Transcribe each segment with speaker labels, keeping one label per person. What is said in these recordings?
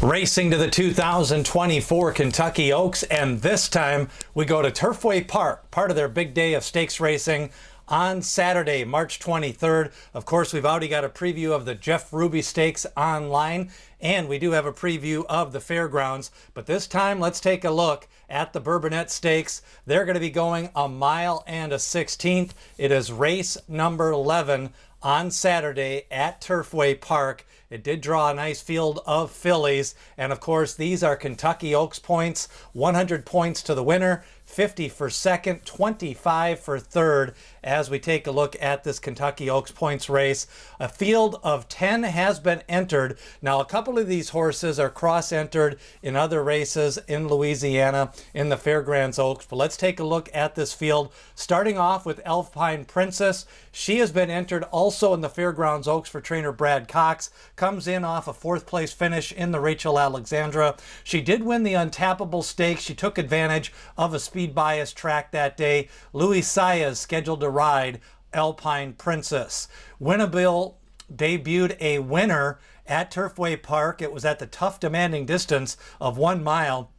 Speaker 1: Racing to the 2024 Kentucky Oaks, and this time we go to Turfway Park, part of their big day of stakes racing on Saturday, March 23rd. Of course, we've already got a preview of the Jeff Ruby Stakes online, and we do have a preview of the fairgrounds. But this time, let's take a look at the Bourbonette Stakes. They're going to be going a mile and a 16th. It is race number 11 on Saturday at Turfway Park. It did draw a nice field of fillies, and of course these are Kentucky Oaks points. 100 points to the winner, 50 for second, 25 for third. As we take a look at this Kentucky Oaks points race, a field of 10 has been entered. Now a couple of these horses are cross-entered in other races in Louisiana in the Fairgrounds Oaks, but let's take a look at this field, starting off with Alpine Princess. She has been entered also in the Fairgrounds Oaks for trainer Brad Cox. Comes in off a fourth place finish in the Rachel Alexandra. She did win the Untappable Stakes. She took advantage of a speed bias track that day. Louis Saez scheduled to ride Alpine Princess. Winnable debuted a winner at Turfway Park. It was at the tough demanding distance of 1 mile.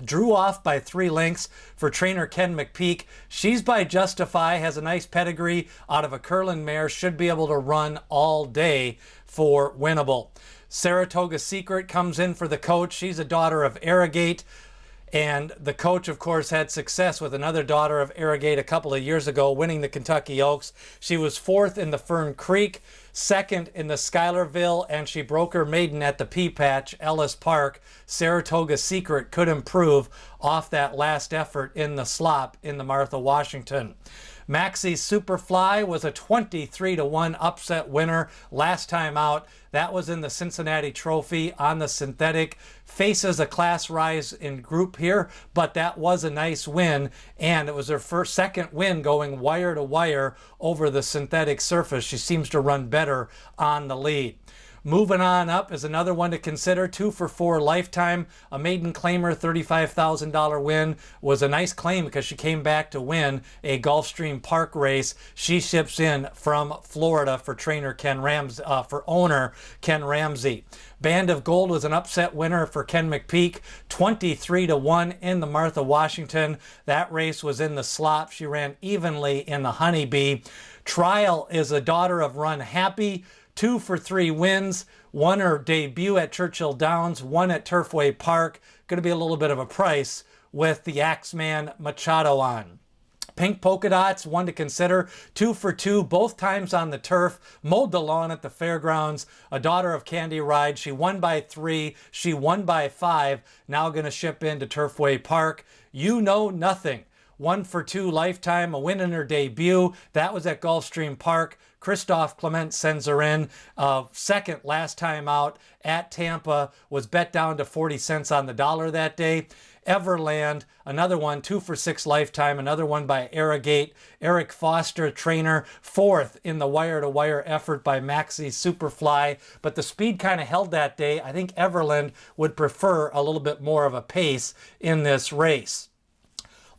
Speaker 1: Drew off by 3 lengths for trainer Ken McPeak. She's by Justify, has a nice pedigree out of a Curlin mare, should be able to run all day for Winnable. Saratoga Secret comes in for the coach. She's a daughter of Arrogate, and the coach, of course, had success with another daughter of Arrogate a couple of years ago, winning the Kentucky Oaks. She was 4th in the Fern Creek, 2nd in the Schuylerville, and she broke her maiden at the Pea Patch, Ellis Park. Saratoga Secret could improve off that last effort in the slop in the Martha Washington. Maxi Superfly was a 23-1 upset winner last time out. That was in the Cincinnati Trophy on the synthetic. Faces a class rise in group here, but that was a nice win, and it was her second win going wire to wire over the synthetic surface. She seems to run better on the lead. Moving on up is another one to consider, 2 for 4 Lifetime, a maiden claimer, $35,000 win. Was a nice claim because she came back to win a Gulfstream Park race. She ships in from Florida for trainer owner Ken Ramsey. Band of Gold was an upset winner for Ken McPeak, 23-1 in the Martha Washington. That race was in the slop. She ran evenly in the Honeybee. Trial is a daughter of Run Happy, 2 for 3 wins, won her debut at Churchill Downs, won at Turfway Park. Going to be a little bit of a price with the Axeman Machado on. Pink Polka Dots, one to consider, 2 for 2, both times on the turf, mowed the lawn at the fairgrounds. A daughter of Candy Ride. She won by 3, she won by 5, now going to ship into Turfway Park. You Know Nothing, 1 for 2 Lifetime, a win in her debut. That was at Gulfstream Park. Christophe Clement sends her in. Second last time out at Tampa, was bet down to 40 cents on the dollar that day. Everland, another one, 2 for 6 Lifetime, another one by Arrogate. Eric Foster, trainer, 4th in the wire-to-wire effort by Maxi Superfly, but the speed kind of held that day. I think Everland would prefer a little bit more of a pace in this race.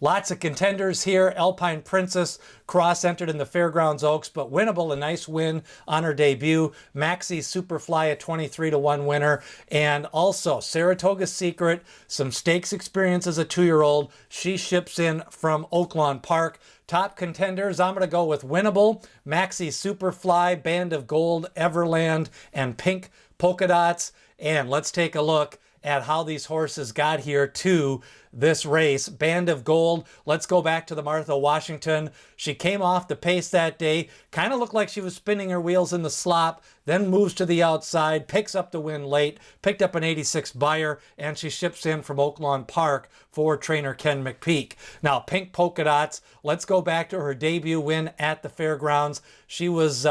Speaker 1: Lots of contenders here. Alpine Princess cross-entered in the Fairgrounds Oaks, but Winnable, a nice win on her debut. Maxi Superfly, a 23-1 winner. And also Saratoga Secret, some stakes experience as a 2-year-old. She ships in from Oaklawn Park. Top contenders, I'm going to go with Winnable, Maxi Superfly, Band of Gold, Everland, and Pink Polka Dots. And let's take a look at how these horses got here to this race. Band of Gold, let's go back to the Martha Washington. She came off the pace that day, kind of looked like she was spinning her wheels in the slop, then moves to the outside, picks up the win late, picked up an 86 buyer, and she ships in from Oaklawn Park for trainer Ken McPeak. Now, Pink Polka Dots, let's go back to her debut win at the Fairgrounds. She was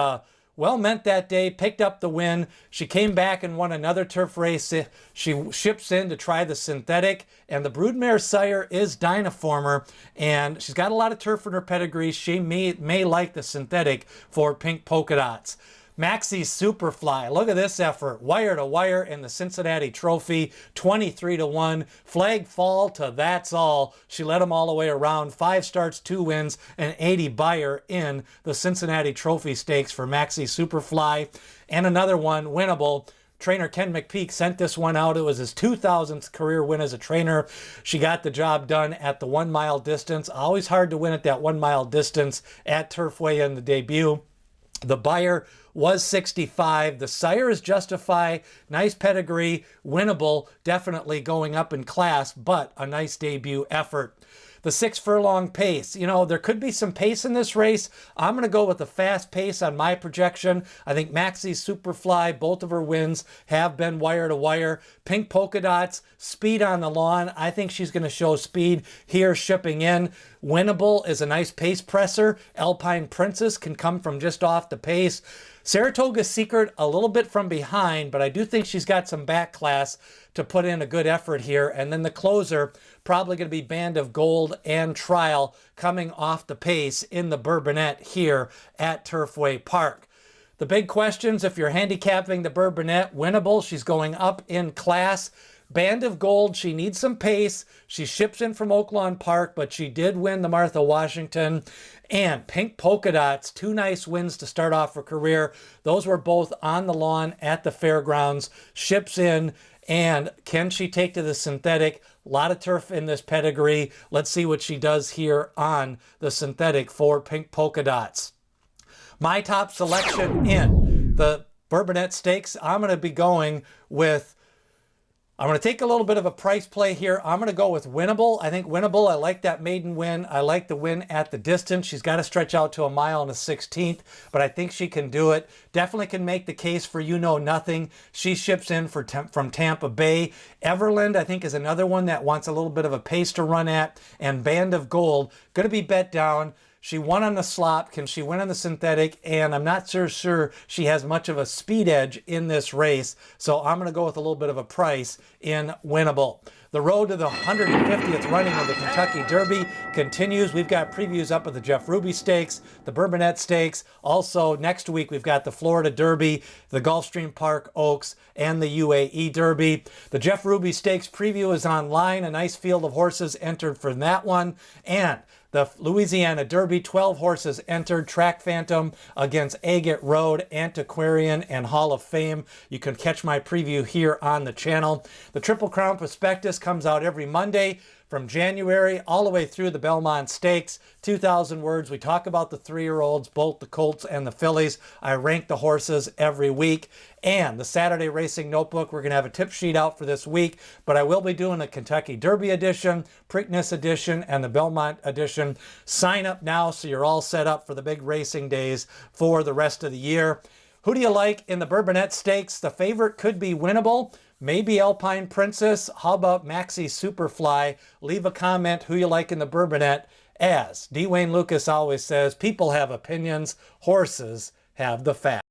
Speaker 1: well meant that day, picked up the win. She came back and won another turf race. She ships in to try the synthetic, and the broodmare sire is Dynaformer, and she's got a lot of turf in her pedigree. She may like the synthetic for Pink Polka Dots. Maxi Superfly, look at this effort. Wire to wire in the Cincinnati Trophy, 23-1. Flag fall to That's All. She led them all the way around. 5 starts, 2 wins, and 80 buyer in the Cincinnati Trophy Stakes for Maxi Superfly. And another one, Winnable, Trainer Ken McPeak sent this one out. It was his 2000th career win as a trainer. She got the job done at the 1 mile distance. Always hard to win at that 1 mile distance at Turfway in the debut. The buyer was 65. The sire is Justify. Nice pedigree, winnable, definitely going up in class, but a nice debut effort. The 6 furlong pace. You know, there could be some pace in this race. I'm going to go with a fast pace on my projection. I think Maxie's Superfly, both of her wins have been wire to wire. Pink Polka Dots, speed on the lawn. I think she's going to show speed here shipping in. Winnable is a nice pace presser. Alpine Princess can come from just off the pace. Saratoga Secret a little bit from behind, but I do think she's got some back class to put in a good effort here. And then the closer, probably going to be Band of Gold and Trial coming off the pace in the Bourbonette here at Turfway Park. The big questions, if you're handicapping the Bourbonette, winnable, she's going up in class. Band of Gold, she needs some pace. She ships in from Oaklawn Park, but she did win the Martha Washington. And Pink Polka Dots, 2 nice wins to start off her career. Those were both on the lawn at the fairgrounds. Ships in, and can she take to the synthetic? A lot of turf in this pedigree. Let's see what she does here on the synthetic for Pink Polka Dots. My top selection in the Bourbonette Stakes, I'm going to be going with, I'm going to take a little bit of a price play here. I'm going to go with Winnable. I think Winnable, I like that maiden win. I like the win at the distance. She's got to stretch out to 1 mile and a 16th, but I think she can do it. Definitely can make the case for You Know Nothing. She ships in from Tampa Bay. Everland, I think, is another one that wants a little bit of a pace to run at. And Band of Gold, going to be bet down. She won on the slop. Can she win on the synthetic? And I'm not sure she has much of a speed edge in this race. So I'm going to go with a little bit of a price in Winnable. The road to the 150th running of the Kentucky Derby continues. We've got previews up of the Jeff Ruby Stakes, the Bourbonette Stakes. Also, next week, we've got the Florida Derby, the Gulfstream Park Oaks, and the UAE Derby. The Jeff Ruby Stakes preview is online. A nice field of horses entered for that one. And the Louisiana Derby, 12 horses entered. Track Phantom against Agate Road, Antiquarian, and Hall of Fame. You can catch my preview here on the channel. The Triple Crown Prospectus comes out every Monday from January all the way through the Belmont Stakes. 2,000 words. We talk about the 3-year-olds, both the Colts and the fillies. I rank the horses every week. And the Saturday Racing Notebook, we're going to have a tip sheet out for this week, but I will be doing a Kentucky Derby edition, Preakness edition, and the Belmont edition. Sign up now so you're all set up for the big racing days for the rest of the year. Who do you like in the Bourbonette Stakes? The favorite could be Winnable. Maybe Alpine Princess. How about Maxie's Superfly? Leave a comment who you like in the Bourbonette. As D. Wayne Lucas always says, people have opinions, horses have the facts.